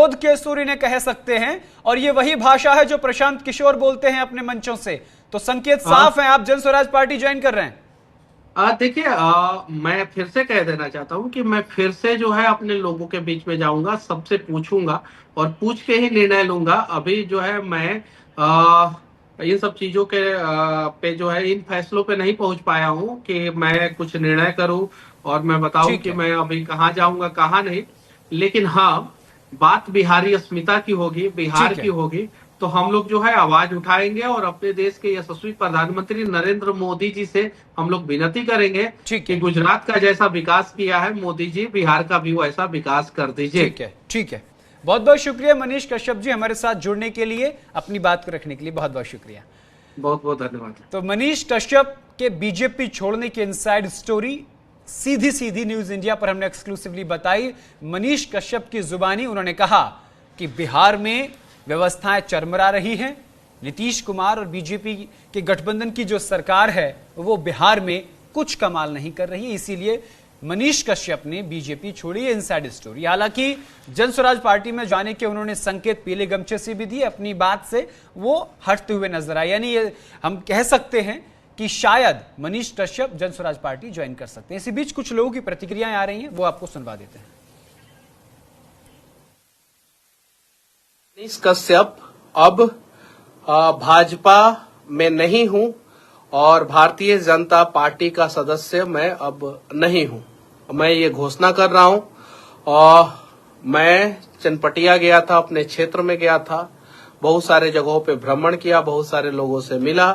विरोध के सुर इन्हें कह सकते हैं, और ये वही भाषा है जो प्रशांत किशोर बोलते हैं अपने मंचों से। तो संकेत साफ है, आप जन स्वराज पार्टी ज्वाइन कर रहे हैं। देखिए, मैं फिर से कह देना चाहता हूँ कि मैं फिर से जो है अपने लोगों के बीच में जाऊंगा, सबसे पूछूंगा और पूछ के ही निर्णय लूंगा। अभी जो है मैं इन सब चीजों के पे जो है इन फैसलों पे नहीं पहुंच पाया हूँ कि मैं कुछ निर्णय करूं और मैं बताऊं ठीक कि है, मैं अभी कहाँ जाऊंगा कहाँ नहीं। लेकिन हाँ, बात बिहारी अस्मिता की होगी, बिहार ठीक की है, होगी, तो हम लोग जो है आवाज उठाएंगे और अपने देश के यशस्वी प्रधानमंत्री नरेंद्र मोदी जी से हम लोग विनती करेंगे ठीक कि है, गुजरात का जैसा विकास किया है मोदी जी, बिहार का भी वैसा विकास कर दीजिए। ठीक है, ठीक है। बहुत बहुत शुक्रिया मनीष कश्यप जी, हमारे साथ जुड़ने के लिए, अपनी बात को रखने के लिए बहुत बहुत शुक्रिया। बहुत बहुत धन्यवाद। तो मनीष कश्यप के बीजेपी छोड़ने की इनसाइड स्टोरी सीधी सीधी न्यूज इंडिया पर हमने एक्सक्लूसिवली बताई। मनीष कश्यप की जुबानी उन्होंने कहा कि बिहार में व्यवस्थाएं चरमरा रही हैं, नीतीश कुमार और बीजेपी के गठबंधन की जो सरकार है वो बिहार में कुछ कमाल नहीं कर रही, इसीलिए मनीष कश्यप ने बीजेपी छोड़ी। Inside story. हालांकि जन स्वराज पार्टी में जाने के उन्होंने संकेत पीले गमछे से भी दिए, अपनी बात से वो हटते हुए नजर आए। यानी ये हम कह सकते हैं कि शायद मनीष कश्यप जन स्वराज पार्टी ज्वाइन कर सकते हैं। इसी बीच कुछ लोगों की प्रतिक्रियाएं आ रही हैं, वो आपको सुनवा देते हैं। मनीष कश्यप अब भाजपा में नहीं हूं और भारतीय जनता पार्टी का सदस्य मैं अब नहीं हूं। मैं ये घोषणा कर रहा हूं। और मैं चनपटिया गया था, अपने क्षेत्र में गया था, बहुत सारे जगहों पे भ्रमण किया, बहुत सारे लोगों से मिला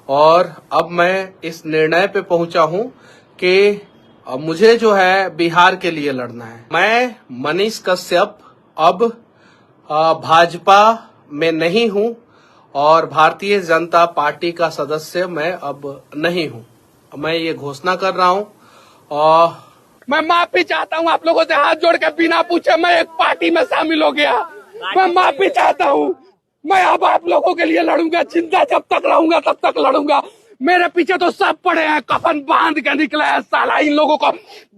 और अब मैं इस निर्णय पे पहुंचा हूं कि मुझे जो है बिहार के लिए लड़ना है। मैं मनीष कश्यप अब भाजपा में नहीं हूं और भारतीय जनता पार्टी का सदस्य मैं अब नहीं हूं। मैं ये घोषणा कर रहा हूं और मैं माफी चाहता हूं आप लोगों से, हाथ जोड़ के बिना पूछे मैं एक पार्टी में शामिल हो गया। मैं माफी चाहता हूं। मैं अब आप लोगों के लिए लड़ूंगा, जिंदा जब तक रहूंगा तब तक लड़ूंगा। मेरे पीछे तो सब पड़े हैं, कफन बांध के निकले हैं। साला इन लोगों को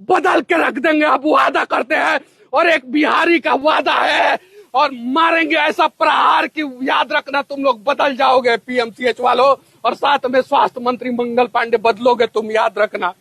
बदल के रख देंगे, अब वादा करते हैं और एक बिहारी का वादा है और मारेंगे ऐसा प्रहार कि याद रखना तुम लोग बदल जाओगे पीएमसीएच वालों, और साथ में स्वास्थ्य मंत्री मंगल पांडे बदलोगे तुम, याद रखना।